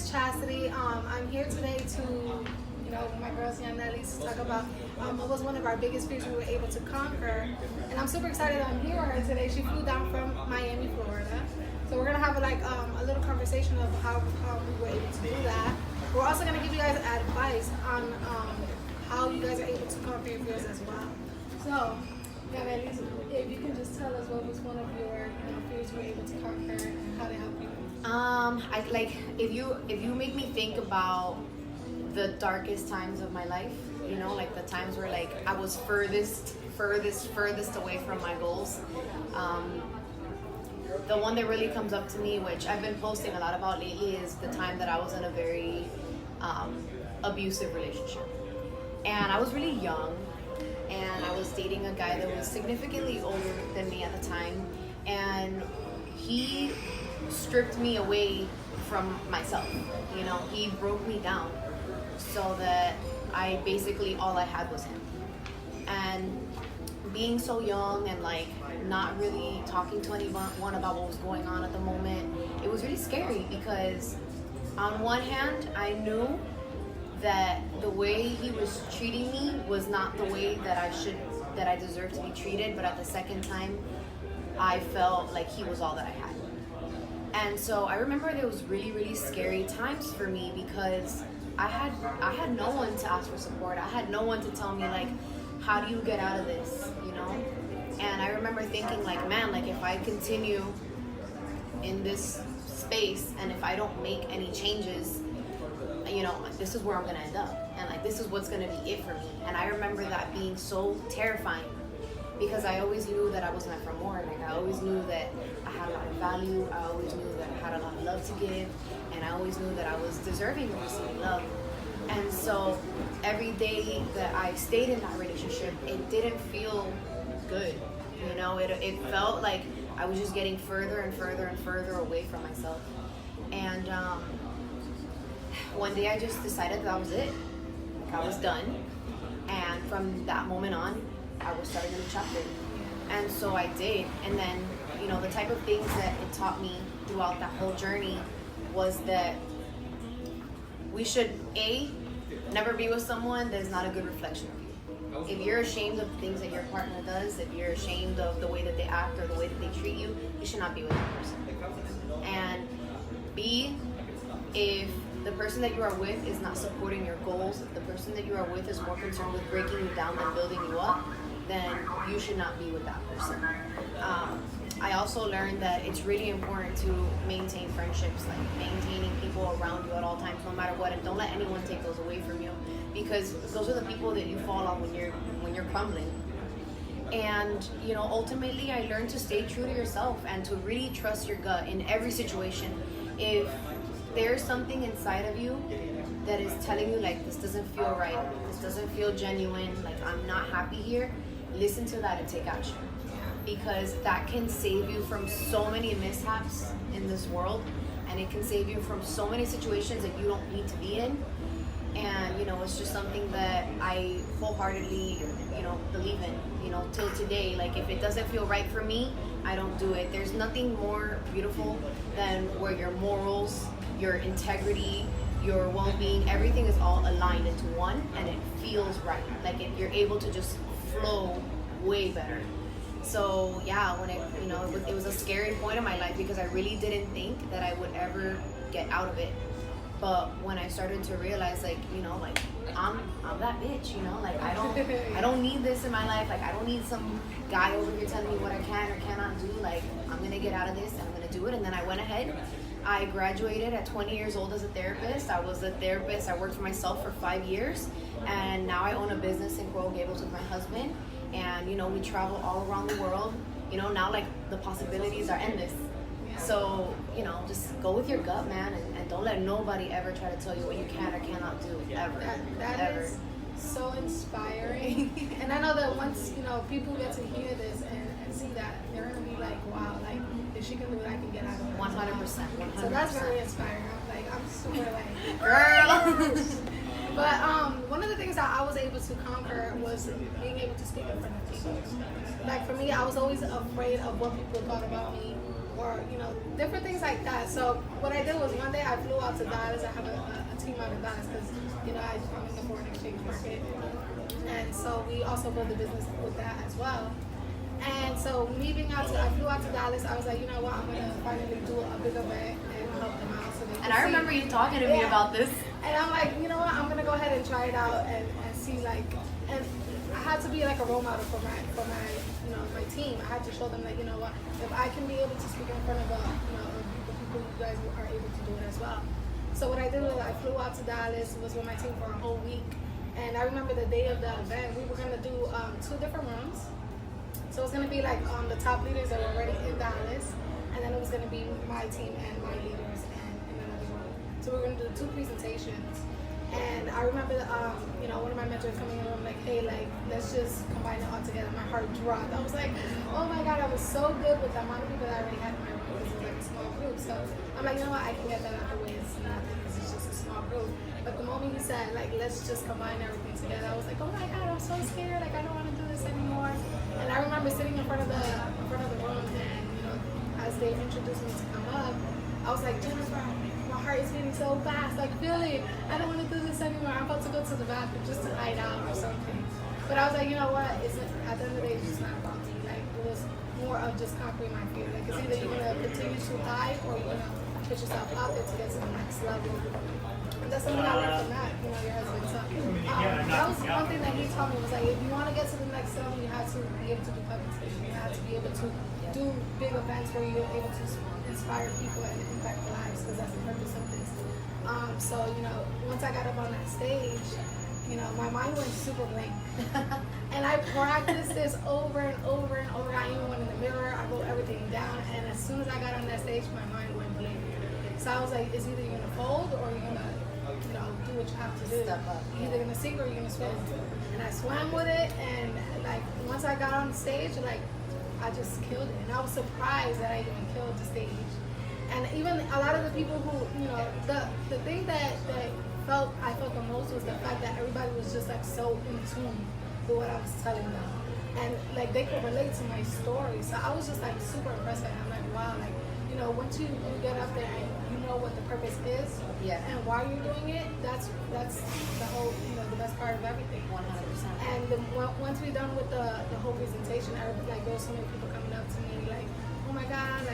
ProfitChasity. I'm here today to, my girls Yanelis, to talk about what was one of our biggest fears we were able to conquer. And I'm super excited that I'm here with her today. She flew down from Miami, Florida. So we're going to have a little conversation of how we were able to do that. We're also going to give you guys advice on how you guys are able to conquer your fears as well. So, Yanelis, if you can just tell us what was one of your fears you were able to conquer and how to help you. If you make me think about the darkest times of my life, like the times where I was furthest away from my goals. The one that really comes up to me, which I've been posting a lot about lately, is the time that I was in a very abusive relationship. And I was really young, and I was dating a guy that was significantly older than me at the time, and he stripped me away from myself. He broke me down so that all I had was him. And being so young and not really talking to anyone about what was going on at the moment, it was really scary because on one hand, I knew that the way he was treating me was not the way that I deserved to be treated, but at the second time, I felt like he was all that I had. And so I remember there was really, really scary times for me because I had no one to ask for support. I had no one to tell me how do you get out of this, And I remember thinking if I continue in this space and if I don't make any changes, this is where I'm gonna end up, and this is what's gonna be it for me. And I remember that being so terrifying because I always knew that I was meant for more. I always knew that I had a lot of value. I always knew that I had a lot of love to give, and I always knew that I was deserving of receiving love. And so every day that I stayed in that relationship, it didn't feel good. It felt like I was just getting further and further and further away from myself. And one day I just decided that was it. I was done. And from that moment on, I was starting a new chapter. And so I did. And then, the type of things that it taught me throughout that whole journey was that we should, never be with someone that is not a good reflection of you. If you're ashamed of the things that your partner does, if you're ashamed of the way that they act or the way that they treat you, you should not be with that person. And B, if the person that you are with is not supporting your goals, if the person that you are with is more concerned with breaking you down than building you up, then you should not be with that person. I also learned that it's really important to maintain friendships, maintaining people around you at all times, no matter what, and don't let anyone take those away from you, because those are the people that you fall on when you're crumbling. And ultimately, I learned to stay true to yourself and to really trust your gut in every situation. If there's something inside of you that is telling you this doesn't feel right, this doesn't feel genuine, I'm not happy here, listen to that and take action. Because that can save you from so many mishaps in this world, and it can save you from so many situations that you don't need to be in. And it's just something that I wholeheartedly believe in, till today. If it doesn't feel right for me, I don't do it. There's nothing more beautiful than where your morals, your integrity, your well-being, everything is all aligned into one, and it feels right. You're able to just flow way better. So yeah, when it was a scary point in my life because I really didn't think that I would ever get out of it. But when I started to realize, I'm that bitch, I don't need this in my life. I don't need some guy over here telling me what I can or cannot do. I'm gonna get out of this and I'm gonna do it. And then I went ahead. I graduated at 20 years old as a therapist. I was a therapist. I worked for myself for 5 years, and now I own a business in Coral Gables with my husband. And we travel all around the world. Now the possibilities are endless. So just go with your gut, man, and don't let nobody ever try to tell you what you can or cannot do ever. That ever. Is so inspiring. And I know that once people get to hear this and see that, they're gonna be wow, if she can do it, I can get out of it. 100%. So that's very inspiring. I'm super girl. But one of the things that I was able to conquer was being able to speak in front of people. Like for me, I was always afraid of what people thought about me, or different things like that. So what I did was one day I flew out to Dallas. I have a team out of Dallas because I'm in the foreign exchange market, and so we also build a business with that as well. And so me being I flew out to Dallas. I was like, you know what, I'm gonna finally do a big event and help them out. So they can I remember you talking to me about this. And I'm like, you know what, I'm gonna go ahead and try it out and see and I had to be like a role model for my my team. I had to show them that what, if I can be able to speak in front of the people, you guys are able to do it as well. So what I did was I flew out to Dallas, was with my team for a whole week, and I remember the day of the event we were gonna do 2 different rooms. So it was gonna be like the top leaders that were already in Dallas, and then it was gonna be my team and my leaders and in another room. So we were gonna do 2 presentations. And I remember, one of my mentors coming in and I'm like, hey, let's just combine it all together. My heart dropped. I was like, oh my God, I was so good with the amount of people that I already had in my room because it was like a small group. So I'm like, you know what, I can get that out of the way. It's nothing because it's just a small group. But the moment he said, let's just combine everything together, I was like, oh my God, I'm so scared. I don't want to do this anymore. And I remember sitting in front of the room, and as they introduced me to come up, I was like, Jennifer, my heart is beating so fast, feel it. I don't want to do this anymore. I'm about to go to the bathroom just to hide out or something. But I was like, you know what? At the end of the day, it's just not about me. It was more of just conquering my fear. It's either you're gonna continue to hide or you're gonna put yourself out there to get to the next level. And that's something I learned from that. Your husband. So that was one thing that he told me was if you want to get to the next level, you have to be able to do public speaking. You have to be able to do big events where you're able to inspire people and impact lives, because that's the purpose of this. So once I got up on that stage, my mind went super blank. And I practiced this over and over and over. I even went in the mirror, I wrote everything down, and as soon as I got on that stage, my mind went blank. So I was like, it's either you're gonna fold or you're gonna do what you have to do. Step up. You're either gonna sink or you're gonna swim. And I swam with it, and once I got on the stage, I just killed it. And I was surprised that I even killed the stage. And even a lot of the people who, the thing that I felt the most was the fact that everybody was just so in tune with what I was telling them. And they could relate to my story. So I was just super impressed. And I'm like, wow, once you get up there and you know what the purpose is, and why you're doing it, that's the whole, the best part of everything. 100%. And once we're done with the whole presentation, there was so many people coming up to me oh my God,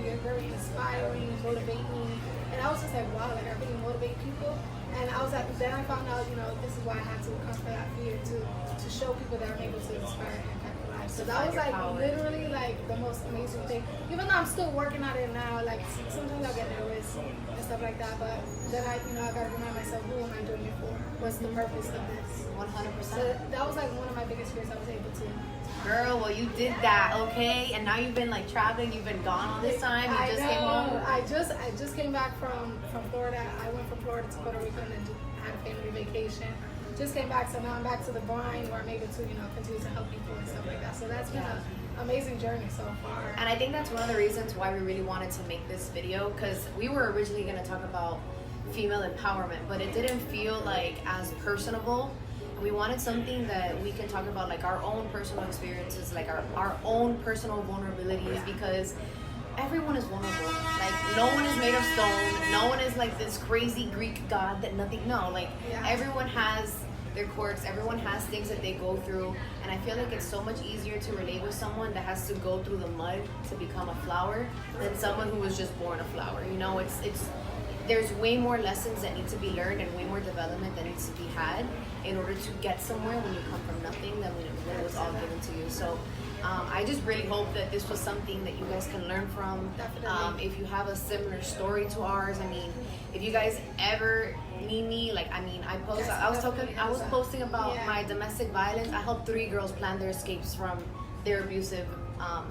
you're very inspiring, you motivate me. And I was just like, wow, I really motivate people. And I was then I found out, this is why I had to conquer that fear to show people that I'm able to inspire and impact their lives. So that was literally the most amazing thing. Even though I'm still working on it now, sometimes I get nervous and stuff like that, but then I gotta remind myself, who am I doing it for? What's the purpose of this? 100%. So that was one of my biggest fears I was able to. Girl, well, you did that, okay? And now you've been traveling. You've been gone all this time. You just came home. I just came back from Florida. I went from Florida to Puerto Rico and then had a family vacation. Just came back, so now I'm back to the grind where I'm able to continue to help people and stuff like that. So that's been an amazing journey so far. And I think that's one of the reasons why we really wanted to make this video, because we were originally going to talk about female empowerment, but it didn't feel as personable. We wanted something that we can talk about our own personal experiences, our own personal vulnerabilities, because everyone is vulnerable. No one is made of stone. No one is this crazy Greek god that everyone has their quirks. Everyone has things that they go through, and I feel it's so much easier to relate with someone that has to go through the mud to become a flower than someone who was just born a flower. There's way more lessons that need to be learned and way more development that needs to be had in order to get somewhere when you come from nothing than when it was all given to you. So I just really hope that this was something that you guys can learn from. Definitely. If you have a similar story to ours, if you guys ever need me, I was posting about my domestic violence. I helped 3 girls plan their escapes from their abusive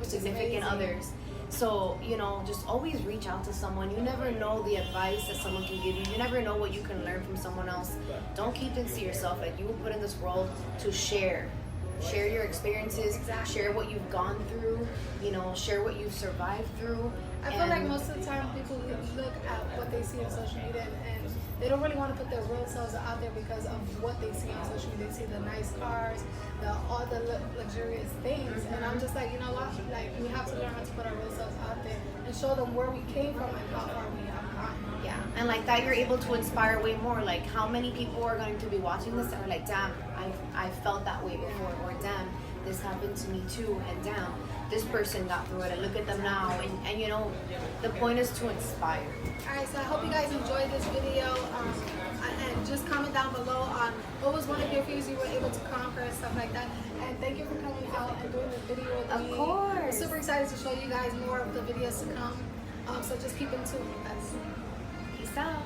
significant others. So, just always reach out to someone. You never know the advice that someone can give you. You never know what you can learn from someone else. Don't keep things to yourself. You were put in this world to share Share your experiences. Exactly. Share what you've gone through. Share what you've survived through. I feel like most of the time people look at what they see on social media and they don't really want to put their real selves out there because of what they see on social media. They see the nice cars, all the luxurious things, and I'm just like, you know what? Like, we have to learn how to put our real selves out there and show them where we came from and how far we have gotten. Yeah, and like that, you're able to inspire way more. Like, how many people are going to be watching this and are like, damn, I felt that way before, or damn, this happened to me too, and damn, this person got through it, and look at them now. And the point is to inspire. Alright, so I hope you guys enjoyed this video. And just comment down below on what was one of your fears you were able to conquer and stuff like that. And thank you for coming out and doing this video with me. Of course. I'm super excited to show you guys more of the videos to come. So just keep in tune with us. Peace out.